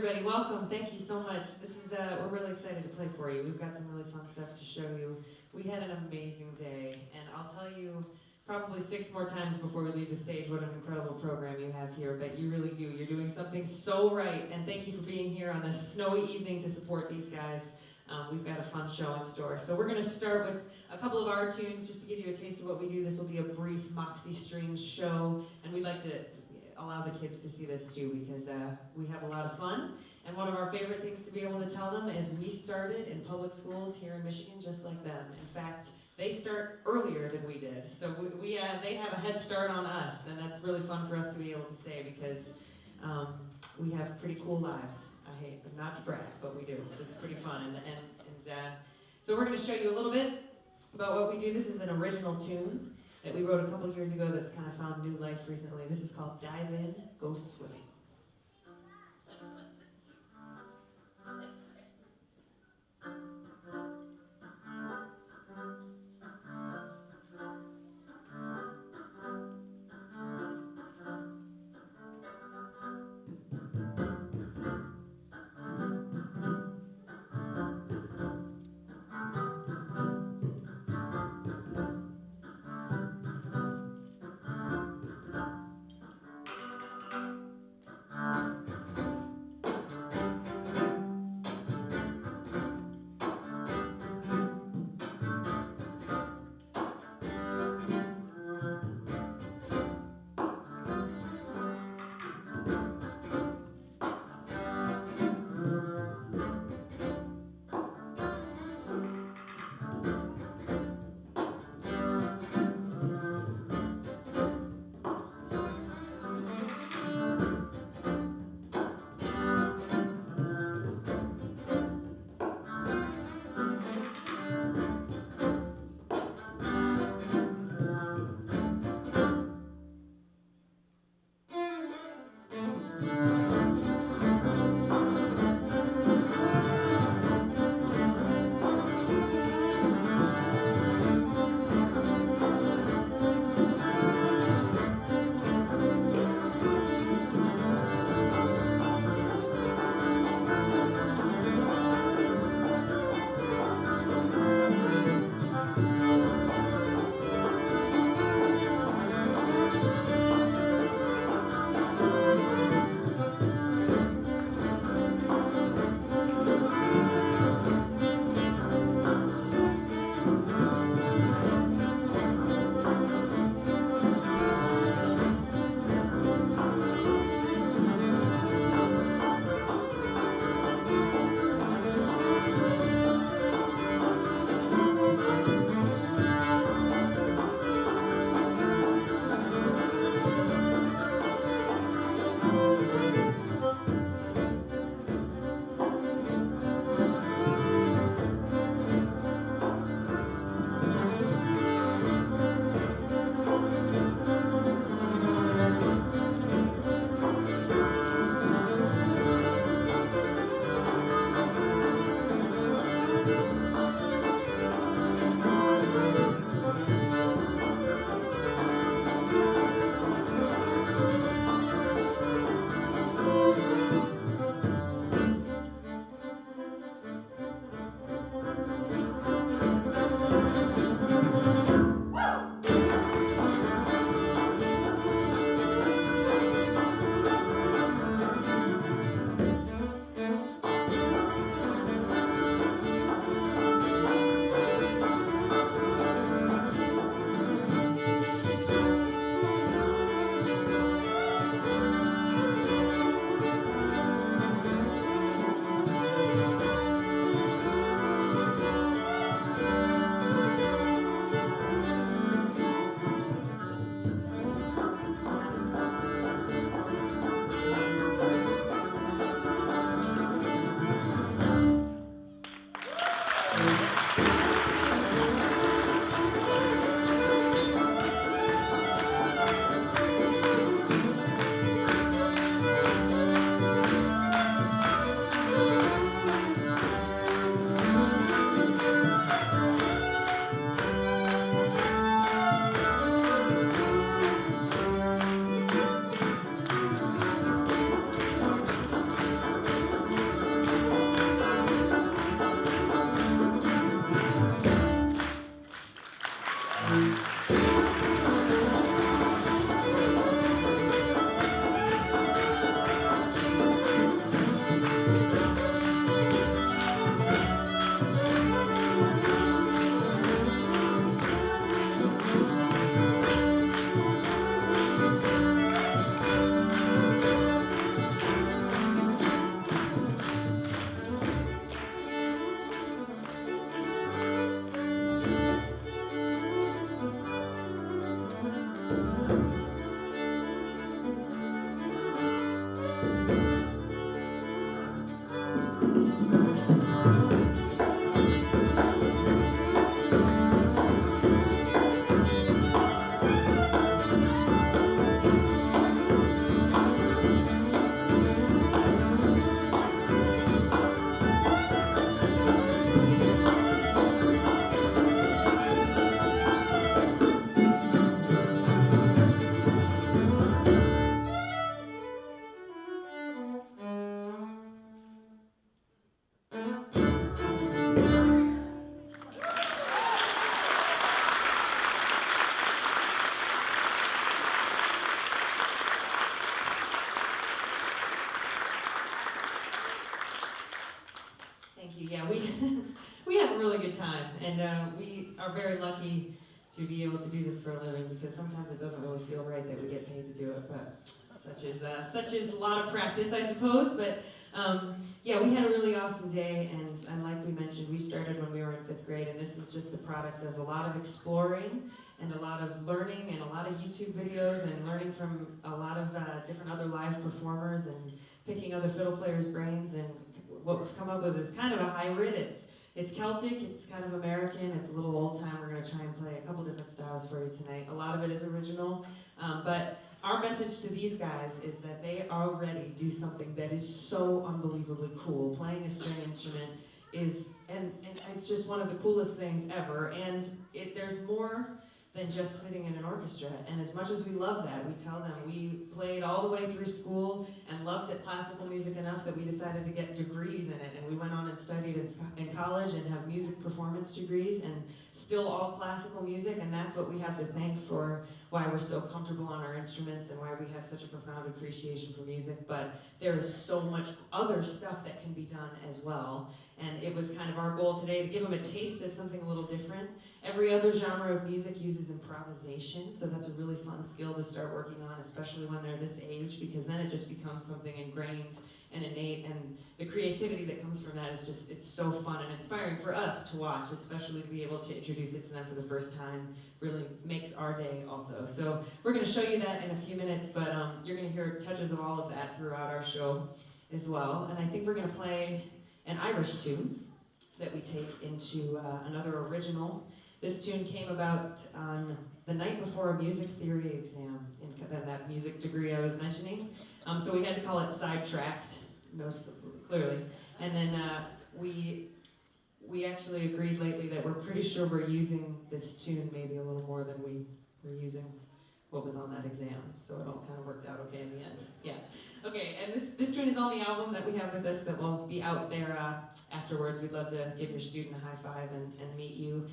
everybody. Welcome. Thank you so much. This is we're really excited to play for you. We've got some really fun stuff to show you. We had an amazing day, and I'll tell you probably 6 more times before we leave the stage what an incredible program you have here, but you really do. You're doing something so right, and thank you for being here on this snowy evening to support these guys. We've got a fun show in store. So we're going to start with a couple of our tunes just to give you a taste of what we do. This will be a brief Moxie Strings show, and we'd like to allow the kids to see this too because we have a lot of fun. And one of our favorite things to be able to tell them is we started in public schools here in Michigan just like them. In fact, they start earlier than we did. So they have a head start on us, and that's really fun for us to be able to say because we have pretty cool lives. I hate not to brag, but we do. It's pretty fun. So we're going to show you a little bit about what we do. This is an original tune that we wrote a couple years ago that's kind of found new life recently. This is called Dive In, Go Swimming. And we are very lucky to be able to do this for a living, because sometimes it doesn't really feel right that we get paid to do it, but such is a lot of practice, I suppose. But yeah, we had a really awesome day, and like we mentioned, we started when we were in 5th grade, and this is just the product of a lot of exploring and a lot of learning and a lot of YouTube videos and learning from a lot of different other live performers and picking other fiddle players' brains. And what we've come up with is kind of a hybrid. It's Celtic, it's kind of American, it's a little old time. We're going to try and play a couple different styles for you tonight. A lot of it is original, but our message to these guys is that they already do something that is so unbelievably cool. Playing a string instrument is, and it's just one of the coolest things ever. And there's more than just sitting in an orchestra. And as much as we love that, we tell them we played all the way through school and loved it, classical music enough that we decided to get degrees in it. And we went on and studied in college and have music performance degrees, and still all classical music. And that's what we have to thank for why we're so comfortable on our instruments and why we have such a profound appreciation for music. But there is so much other stuff that can be done as well. And it was kind of our goal today to give them a taste of something a little different. Every other genre of music uses improvisation, so that's a really fun skill to start working on, especially when they're this age, because then it just becomes something ingrained and innate, and the creativity that comes from that is just, it's so fun and inspiring for us to watch, especially to be able to introduce it to them for the first time. Really makes our day also. So we're going to show you that in a few minutes, but you're going to hear touches of all of that throughout our show as well. And I think we're going to play an Irish tune that we take into another original. This tune came about on the night before a music theory exam in that music degree I was mentioning. So we had to call it Sidetracked, noticeably, clearly. And then we actually agreed lately that we're pretty sure we're using this tune maybe a little more than we were using what was on that exam. So it all kind of worked out okay in the end. Yeah. Okay, and this tune is on the album that we have with us that will be out there afterwards. We'd love to give your student a high five and meet you.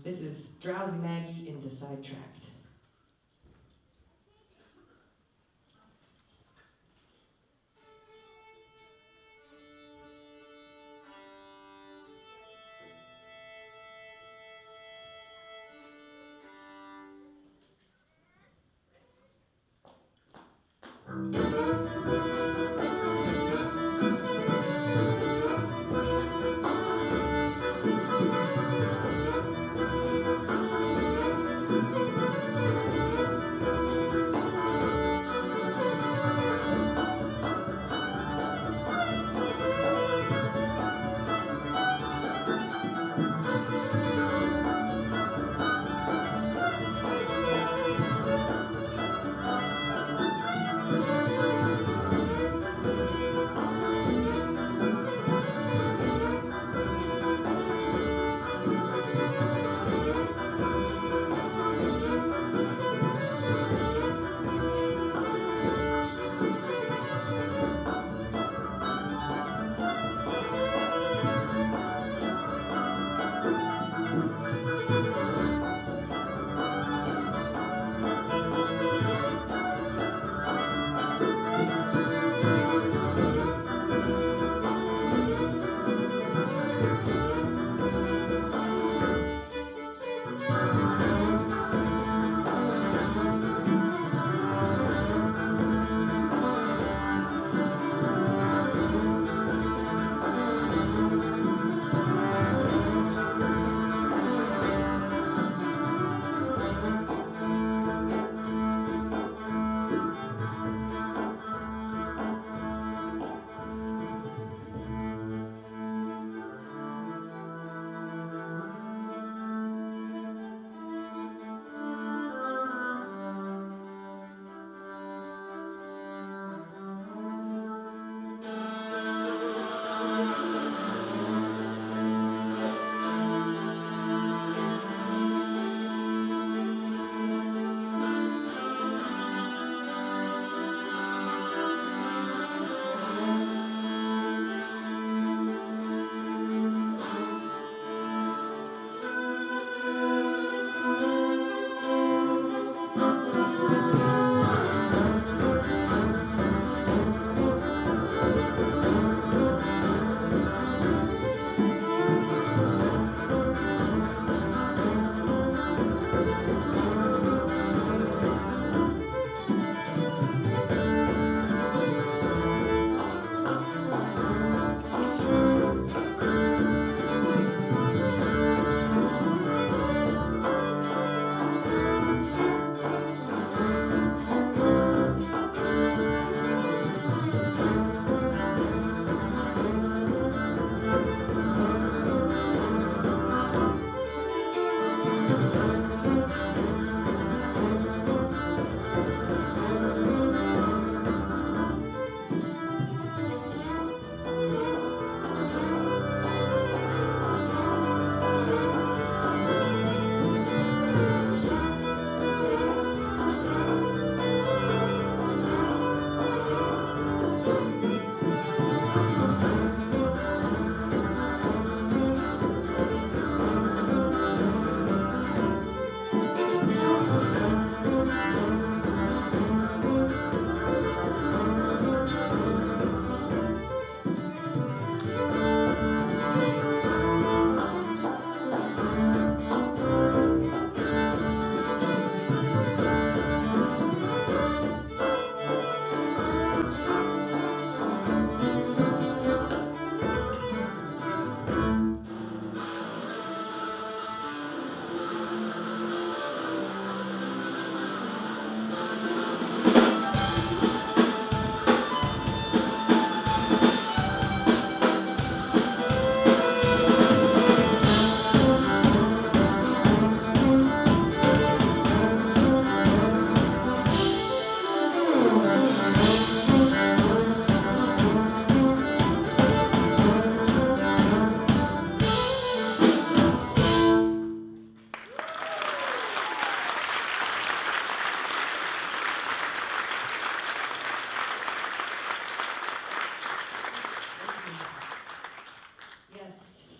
This is Drowsy Maggie into Sidetracked.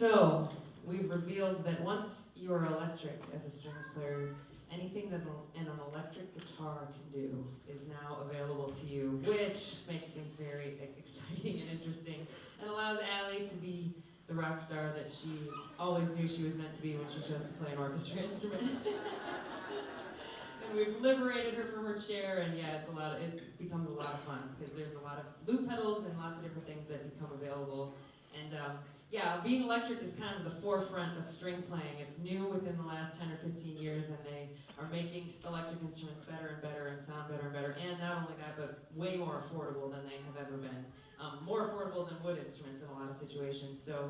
So, we've revealed that once you're electric as a strings player, anything that an electric guitar can do is now available to you, which makes things very exciting and interesting, and allows Allie to be the rock star that she always knew she was meant to be when she chose to play an orchestra instrument. And we've liberated her from her chair, and yeah, it becomes a lot of fun, because there's a lot of loop pedals and lots of different things that become available. And yeah, being electric is kind of the forefront of string playing. It's new within the last 10 or 15 years, and they are making electric instruments better and better and sound better and better. And not only that, but way more affordable than they have ever been. More affordable than wood instruments in a lot of situations. So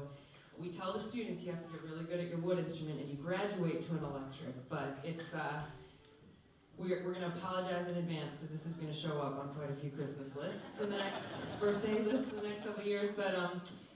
we tell the students you have to get really good at your wood instrument and you graduate to an electric. But if we're going to apologize in advance, because this is going to show up on quite a few Christmas lists in the next birthday lists in the next couple of years. But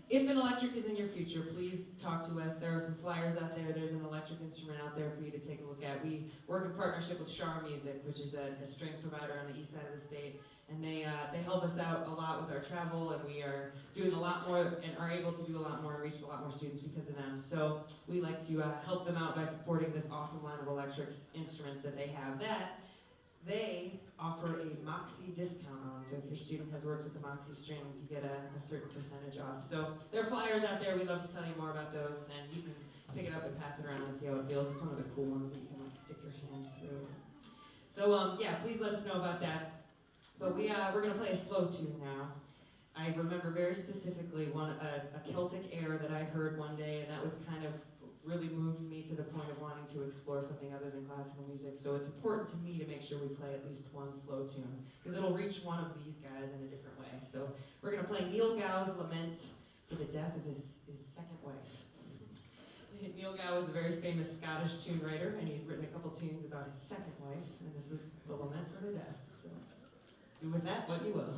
if an electric is in your future, please talk to us. There are some flyers out there. There's an electric instrument out there for you to take a look at. We work in partnership with Shar Music, which is a strings provider on the east side of the state. And they help us out a lot with our travel, and we are doing a lot more and are able to do a lot more and reach a lot more students because of them. So we like to help them out by supporting this awesome line of electric instruments that they have that they offer a Moxie discount on. So if your student has worked with the Moxie Strings, you get a certain percentage off. So there are flyers out there. We'd love to tell you more about those, and you can pick it up and pass it around and see how it feels. It's one of the cool ones that you can like stick your hand through. So yeah, please let us know about that. But we're going to play a slow tune now. I remember very specifically a Celtic air that I heard one day, and that was kind of really moved me to the point of wanting to explore something other than classical music. So it's important to me to make sure we play at least one slow tune, because it'll reach one of these guys in a different way. So we're going to play Neil Gow's Lament for the death of his second wife. Neil Gow was a very famous Scottish tune writer, and he's written a couple tunes about his second wife, and this is the Lament for her death. So do with that what you will.